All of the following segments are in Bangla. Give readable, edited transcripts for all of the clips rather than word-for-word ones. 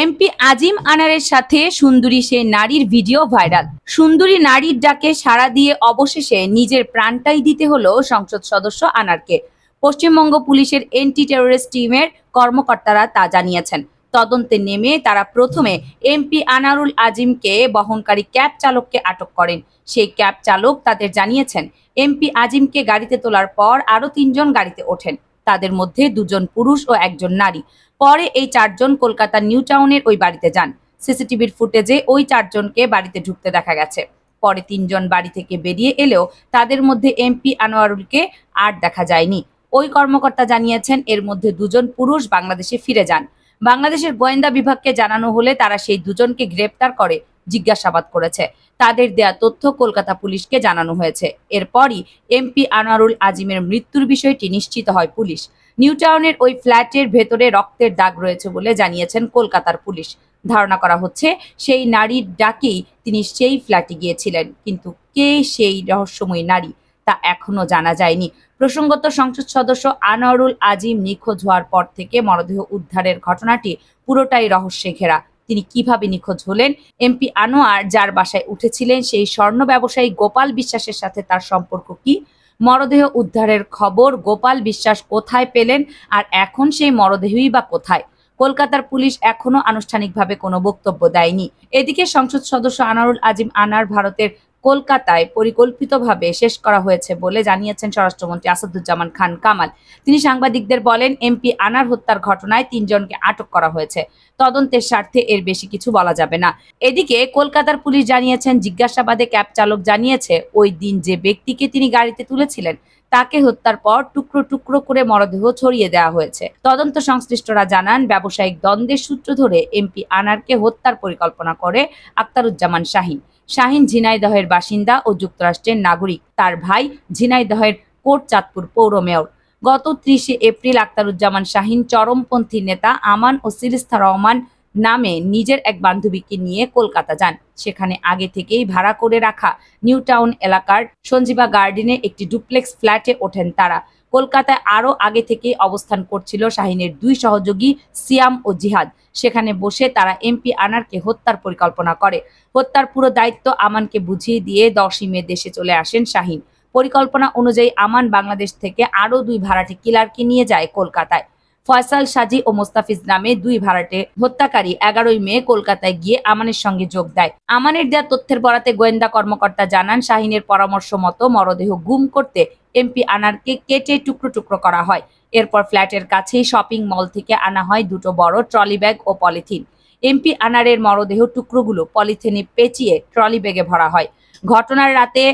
এমপি আজিম আনারের সাথে সুন্দরী সে নারীর ভিডিও ভাইরাল। সুন্দরী নারীর ডাকে সাড়া দিয়ে অবশেষে নিজের প্রাণটাই দিতে হলো সংসদ সদস্য আনারকে। পশ্চিমবঙ্গ পুলিশের এন্টি টেররিস্ট টিমের কর্মকর্তারা তা জানিয়েছেন। তদন্তে নেমে তারা প্রথমে এমপি আনারুল আজিমকে বহনকারী ক্যাব চালককে আটক করেন। সেই ক্যাব চালক তাদের জানিয়েছেন, এমপি আজিমকে গাড়িতে তোলার পর আরো ৩ জন গাড়িতে ওঠেন। তাদের মধ্যে ২ জন পুরুষ ও ১ জন নারী। পরে এই ৪ জন কলকাতার নিউ টাউনের ওই বাড়িতে যান। সিসিটিভির ফুটেজে ওই ৪ জনকে বাড়িতে ঢুকতে দেখা গেছে। পরে ৩ জন বাড়ি থেকে বেরিয়ে এলেও তাদের মধ্যে এমপি আনোয়ারুলকে আর দেখা যায়নি। ওই কর্মকর্তা জানিয়েছেন, এর মধ্যে ২ জন পুরুষ বাংলাদেশে ফিরে যান। বাংলাদেশের গোয়েন্দা বিভাগকে জানানো হলে তারা সেই ২ জনকে গ্রেপ্তার করে জিজ্ঞাসাবাদ করেছে। তাদের দেয়া তথ্য কলকাতা পুলিশকে জানানো হয়েছে। এরপরই এমপি আনোয়ারুল আজিমের মৃত্যুর বিষয়টি নিশ্চিত হয় পুলিশ। নিউ টাউনের ওই ফ্ল্যাটের ভেতরে রক্তের দাগ রয়েছে বলে জানিয়েছেন কলকাতার পুলিশ। ধারণা করা হচ্ছে সেই নারীর ডাকেই তিনি সেই ফ্ল্যাটে গিয়েছিলেন, কিন্তু কে সেই রহস্যময়ী নারী তা এখনো জানা যায়নি। প্রসঙ্গত, সংসদ সদস্য আনোয়ারুল আজিম নিখোঁজ হওয়ার পর থেকে মরদেহ উদ্ধারের ঘটনাটি পুরোটাই রহস্যে ঘেরা। তিনি কিভাবে নিখোঁজ হলেন, এমপি আনোয়ার যার বাসায় উঠেছিলেন সেই স্বর্ণ ব্যবসায়ী গোপাল বিশ্বাসের সাথে তার সম্পর্ক কি, মরদেহ উদ্ধারের খবর গোপাল বিশ্বাস কোথায় পেলেন, আর এখন সেই মরদেহই বা কোথায়? কলকাতার পুলিশ এখনো আনুষ্ঠানিকভাবে কোনো বক্তব্য দেয়নি। এদিকে সংসদ সদস্য আনোয়ারুল আজিম আনার ভারতের কলকাতায় পরিকল্পিতভাবে শেষ করা হয়েছে বলে জানিয়েছেন স্বরাষ্ট্রমন্ত্রী আসাদুজ্জামান খান কামাল। তিনি সাংবাদিকদের বলেন, এমপি আনার হত্যার ঘটনায় ৩ জনকে আটক করা হয়েছে। তদন্তের স্বার্থে এর বেশি কিছু বলা যাবে না। এদিকে কলকাতার পুলিশ জানিয়েছেন, জিজ্ঞাসাবাদে ক্যাব চালক জানিয়েছে ওই দিন যে ব্যক্তিকে তিনি গাড়িতে তুলেছিলেন তাকে হত্যার পর টুকরো টুকরো করে মরদেহ ছড়িয়ে দেওয়া হয়েছে। তদন্ত সংশ্লিষ্টরা জানান, ব্যবসায়িক দ্বন্দ্বের সূত্র ধরে এমপি আনারকে হত্যার পরিকল্পনা করে আখতারুজ্জামান শাহীন। শাহীন ঝিনাইদহের বাসিন্দা ও যুক্তরাষ্ট্রের নাগরিক। তার ভাই ঝিনাইদহের কোটচাঁদপুর পৌর মেয়র। গত ৩০ এপ্রিল আখতারুজ্জামান শাহীন চরমপন্থী নেতা আমান ও সিলিস্তা রহমান নামে নিজের এক বান্ধবীকে নিয়ে কলকাতা যান। সেখানে আগে থেকেই ভাড়া করে রাখা নিউ টাউন এলাকার সঞ্জীবা গার্ডেনে একটি ডুপ্লেক্স ফ্ল্যাটে ওঠেন তারা। কলকাতায় আরও আগে থেকেই অবস্থান করছিল শাহীনের ২ সহযোগী সিয়াম ও জিহাদ। সেখানে বসে তারা এমপি আনারকে হত্যার পরিকল্পনা করে। হত্যার পুরো দায়িত্ব আমানকে বুঝিয়ে দিয়ে ১০ই মে দেশে চলে আসেন শাহীন। পরিকল্পনা অনুযায়ী আমান বাংলাদেশ থেকে আরও ২ ভাড়াটে কিলারকে নিয়ে যায় কলকাতায়। ফয়সাল সাজি ও মোস্তাফিজ নামে ২ ভাড়াটে হত্যাকারী ১১ই মে কলকাতায় গিয়ে আমানের সঙ্গে যোগ দেয়। আমানের দেওয়া তথ্যের বরাতে গোয়েন্দা কর্মকর্তা জানান, শাহীনের পরামর্শ মতো মরদেহ গুম করতে এমপি আনারকে কেটে টুকরো টুকরো করা হয়। এরপর ফ্ল্যাটের কাছেই শপিং মল থেকে আনা হয় ২টো বড় ট্রলি ব্যাগ ও পলিথিন। এমপি আনারের মরদেহ টুকরোগুলো পলিথিনে পেঁচিয়ে ট্রলি ব্যাগে ভরা হয়। ঘটনার রাতে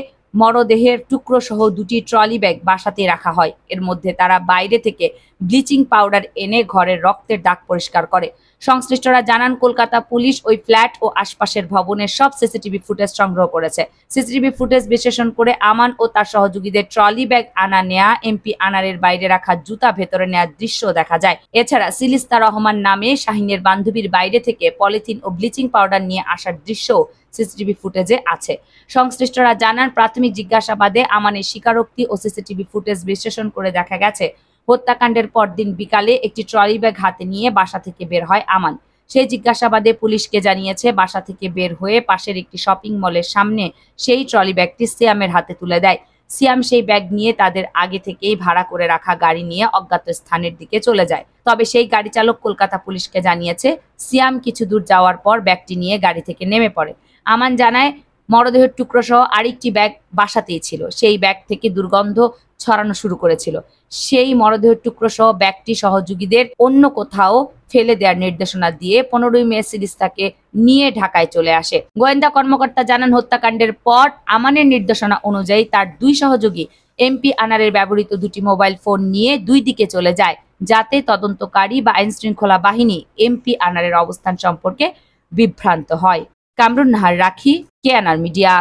মরদেহের টুকরো সহ ২টি ট্রলি ব্যাগ বাসাতে রাখা হয়। এর মধ্যে তারা বাইরে থেকে ব্লিচিং পাউডার এনে ঘরের রক্তের দাগ পরিষ্কার করে। সংশ্লিষ্টরা জানান, কলকাতা পুলিশ ওই ফ্ল্যাট ও আশপাশের ভবনের সব সিসিটিভি ফুটেজ সংগ্রহ করেছে। সিসিটিভি ফুটেজ বিশ্লেষণ করে আমান ও তার সহযোগীদের ট্রলি ব্যাগ আনা নেয়া, এমপি আনারের বাইরে রাখা জুতা ভেতরে নেওয়ার দৃশ্য দেখা যায়। এছাড়া সিলিস্তা রহমান নামে শাহীনের বান্ধবীর বাইরে থেকে পলিথিন ও ব্লিচিং পাউডার নিয়ে আসার দৃশ্য সিসিটিভি ফুটেজে আছে। সংশ্লিষ্টরা জানান, প্রাথমিক জিজ্ঞাসাবাদে আমানের স্বীকারোক্তি ও সিসিটিভি ফুটেজ বিশ্লেষণ করে দেখা গেছে, হত্যাকাণ্ডের পরদিন বিকালে একটি ট্রলি ব্যাগ হাতে নিয়ে বাসা থেকে বের হয় আমান। সেই জিজ্ঞাসাবাদে পুলিশকে জানিয়েছে, বাসা থেকে বের হয়ে পাশের একটি শপিং মলের সামনে সেই ট্রলি ব্যাগটি সিয়ামের হাতে তুলে দেয়। সিয়াম সেই ব্যাগ নিয়ে তাদের আগে থেকেই ভাড়া করে রাখা গাড়ি নিয়ে অজ্ঞাত স্থানের দিকে চলে যায়। তবে সেই গাড়ি চালক কলকাতা পুলিশকে জানিয়েছে, সিয়াম কিছু দূর যাওয়ার পর ব্যাগটি নিয়ে গাড়ি থেকে নেমে পড়ে। আমান জানায়, মরদেহের টুকরো সহ আরেকটি ব্যাগ বাসাতেই ছিল। সেই ব্যাগ থেকে দুর্গন্ধ ছড়ানো শুরু করেছিল। সেই মরদেহের টুকরো সহ ব্যাগটি সহযোগীদের অন্য কোথাও ফেলে দেওয়ার নির্দেশনা দিয়ে ১৫ই মে সিলিস্তাকে নিয়ে ঢাকায় চলে আসে। গোয়েন্দা কর্মকর্তা জানান, হত্যাকাণ্ডের পর আমানের নির্দেশনা অনুযায়ী তার ২ সহযোগী এমপি আনারের ব্যবহৃত ২টি মোবাইল ফোন নিয়ে ২ দিকে চলে যায়, যাতে তদন্তকারী বা আইনশৃঙ্খলা বাহিনী এমপি আনারের অবস্থান সম্পর্কে বিভ্রান্ত হয়। কামরুন নাহার রাখি, কেএনআর মিডিয়া।